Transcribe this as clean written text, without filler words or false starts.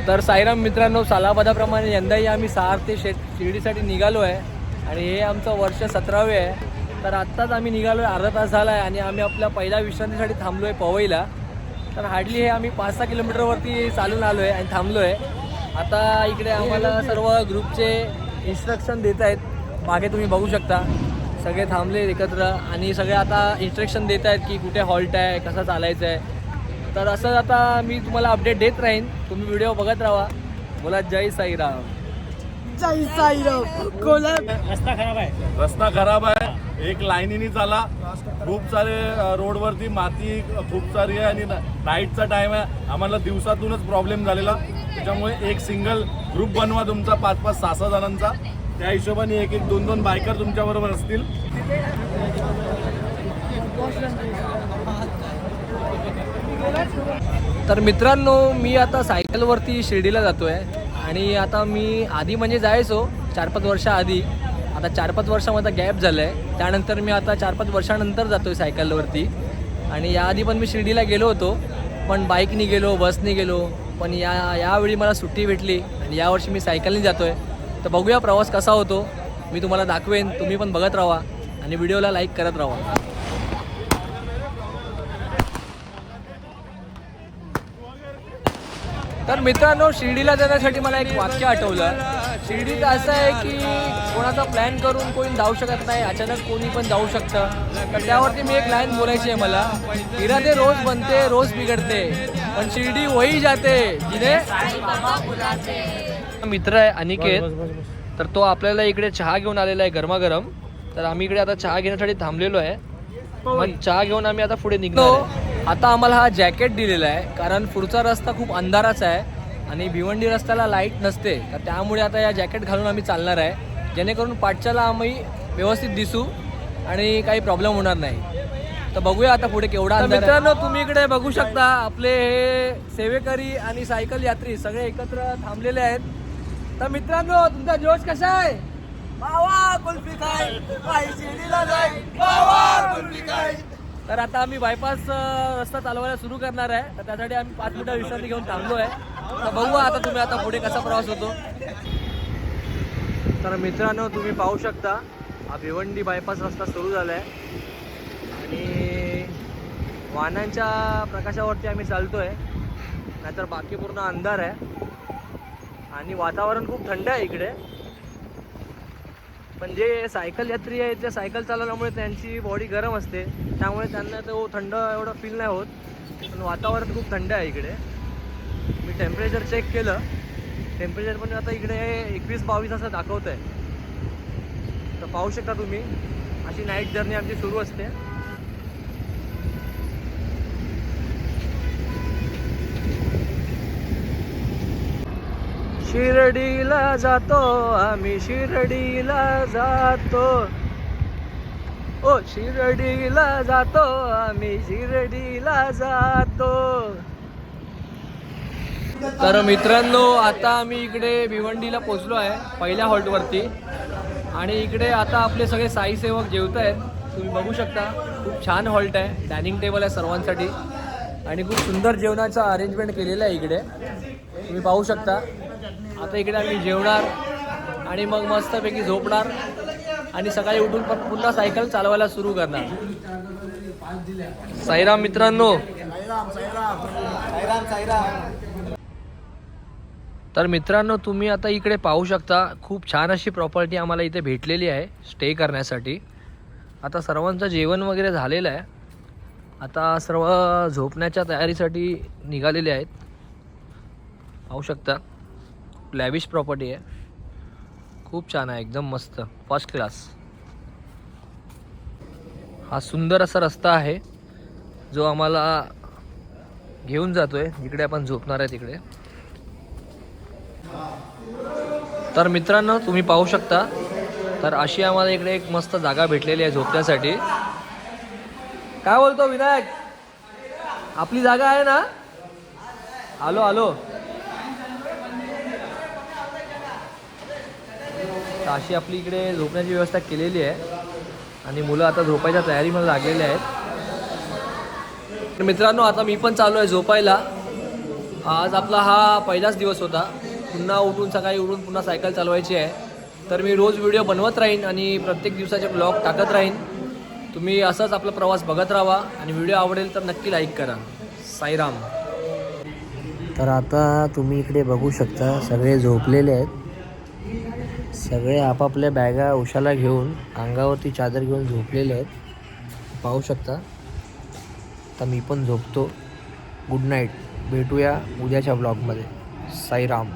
तर साईराम मित्रांनो, सालाबादाप्रमाणे यंदाही आम्ही सार ते शिर्डीसाठी निघालो आहे आणि हे आमचं वर्ष 17वे आहे. तर आत्ताच आम्ही निघालो आहे, अर्धा तास झाला आहे आणि आम्ही आपल्या पहिल्या विश्रांतीसाठी थांबलो आहे पवईला. तर हार्डली हे आम्ही 5-6 किलोमीटरवरती चालून आलो आहे आणि थांबलो आहे. आता इकडे आम्हाला सर्व ग्रुपचे इन्स्ट्रक्शन देत आहेत. मागे तुम्ही बघू शकता सगळे थांबले एकत्र आणि सगळे आता इन्स्ट्रक्शन देत आहेत की कुठे हॉल्ट आहे, कसं चालायचं आहे. तर असं आता मी तुम्हाला अपडेट देत राहीन, तुम्ही व्हिडिओ बघत राहा. बोला जय साईराम. जय साईराम. रस्ता खराब आहे, एक लाईनीने चाला. खूप सारे रोडवरती माती खूप सारी आहे आणि नाईटचा टाइम आहे. आम्हाला दिवसातूनच प्रॉब्लेम झालेला, त्याच्यामुळे एक सिंगल ग्रुप बनवा तुमचा 5-5, 6-6 जणांचा. त्या हिशोबाने 1-1, 2-2 बायकर तुमच्याबरोबर असतील. तर मित्रांनो, मी आता सायकलवरती शिर्डीला जातो आहे आणि आता मी आधी म्हणजे जायचो 4-5 वर्षाआधी. आता 4-5 वर्षामध्ये गॅप झालं आहे. त्यानंतर मी आता 4-5 वर्षानंतर जातो आहे सायकलवरती. आणि याआधी पण मी शिर्डीला गेलो होतो, पण बाईकनी गेलो, बसनी गेलो. पण यावेळी मला सुट्टी भेटली आणि यावर्षी मी सायकलनी जातो आहे. तर बघूया प्रवास कसा होतो, मी तुम्हाला दाखवेन. तुम्ही पण बघत राहा आणि व्हिडिओला लाईक करत राहा. तर मित्रांनो, शिर्डीला जाण्यासाठी मला एक वाक्य आठवलं. शिर्डीत असं आहे की कोणाचा प्लॅन करून कोणी जाऊ शकत नाही, अचानक कोणी पण जाऊ शकतं. तर त्यावरती मी एक लाईन बोलायची आहे मला. इरादे रोज बनते, रोज बिघडते, पण शिर्डी वही जाते जिने मित्र आहे अनिकेत. तर तो आपल्याला इकडे चहा घेऊन आलेला आहे गरमागरम. तर आम्ही इकडे आता चहा घेण्यासाठी थांबलेलो आहे. मग चहा घेऊन आम्ही आता पुढे निघतो. आता आम्हाला हा जॅकेट दिलेला आहे कारण पुढचा रस्ता खूप अंधाराचा आहे आणि भिवंडी रस्त्याला लाईट नसते. तर त्यामुळे आता या जॅकेट घालून आम्ही चालणार आहे, जेणेकरून पाठच्याला आम्ही व्यवस्थित दिसू आणि काही प्रॉब्लेम होणार नाही. तर बघूया आता पुढे केवढा अंधार. मित्रांनो, तुम्ही इकडे बघू शकता आपले हे सेवेकरी आणि सायकल यात्री सगळे एकत्र थांबलेले आहेत. तर मित्रांनो, तुमचा जोश कसा आहे? तर आता आम्ही बायपास रस्ता चालवायला सुरू करणार आहे. तर त्यासाठी आम्ही 5 मिनिटं विश्रांती घेऊन थांबलो आहे. तर बघू आता तुम्ही आता पुढे कसा प्रवास होतो. तर मित्रांनो, तुम्ही पाहू शकता हा भिवंडी बायपास रस्ता सुरू झाला आहे आणि वाहनांच्या प्रकाशावरती आम्ही चालतोय, नाहीतर बाकी पूर्ण अंधार आहे आणि वातावरण खूप थंड आहे इकडे. पण जे सायकल यात्री आहेत ते सायकल चालवल्यामुळे त्यांची बॉडी गरम असते, त्यामुळे त्यांना तो थंड एवढं फील नाही होत. पण वातावरण खूप थंड आहे इकडे. मी टेम्परेचर चेक केलं, टेम्परेचर पण आता इकडे 21-22 असं दाखवत आहे. तर पाहू शकता तुम्ही, अशी नाईट जर्नी आमची सुरू असते. शिर्डीला जातो आम्ही, शिर्डीला जातो, ओ शिर्डीला जातो आम्ही, शिर्डीला जातो. तर मित्रांनो, आता आम्ही इकडे भिवंडीला पोचलो आहे पहिल्या हॉल्टवरती आणि इकडे आता आपले सगळे साई सेवक जेवत आहेत. तुम्ही बघू शकता, खूप छान हॉल्ट आहे, डायनिंग टेबल आहे सर्वांसाठी आणि खूप सुंदर जेवणाचं अरेंजमेंट केलेलं आहे इकडे, तुम्ही पाहू शकता. आता इकडे आम्ही जेवणार आणि मग मस्तपैकी झोपणार आणि सकाळी उठून पुन्हा सायकल चालवायला सुरू करणार. साईराम मित्रांनो. तर मित्रांनो, तुम्ही आता इकडे पाहू शकता, खूप छान अशी प्रॉपर्टी आम्हाला इथे भेटलेली आहे स्टे करण्यासाठी. आता सर्वांचं जेवण वगैरे झालेलं आहे, आता सर्व झोपण्याच्या तयारीसाठी निघालेले आहेत. पाहू शकता, लॅविश प्रॉपर्टी आहे, खूप छान आहे, एकदम मस्त, फर्स्ट क्लास. हा सुंदर असा रस्ता आहे जो आम्हाला घेऊन जातोय जिकडे आपण झोपणार आहे तिकडे. तर मित्रांनो, तुम्ही पाहू शकता, तर अशी आम्हाला इकडे एक मस्त जागा भेटलेली आहे झोपण्यासाठी. काय बोलतो विनायक, आपली जागा आहे ना? आलो आलो. अशी आपली इकडे झोपण्याची व्यवस्था केलेली आहे आणि मुलं आता झोपायच्या तयारीमध्ये लागलेली आहेत. मित्रांनो, आता मी पण चालू आहे झोपायला आज आपला हा पहिलाच दिवस होता. पुन्हा उठून सकाळी उठून पुन्हा सायकल चालवायची आहे. तर मी रोज व्हिडिओ बनवत राहीन आणि प्रत्येक दिवसाचे ब्लॉग टाकत राहीन. तुम्ही असंच आपला प्रवास बघत राहा आणि व्हिडिओ आवडेल तर नक्की लाईक करा. साईराम. तर आता तुम्ही इकडे बघू शकता सगळे झोपलेले आहेत. सगळे आपापल्या बॅगा उशाला घेऊन अंगावरती चादर घेऊन झोपलेले आहेत. पाहू शकता. तर मी पण झोपतो. Good night. भेटूया उद्याच्या ब्लॉगमध्ये. साईराम.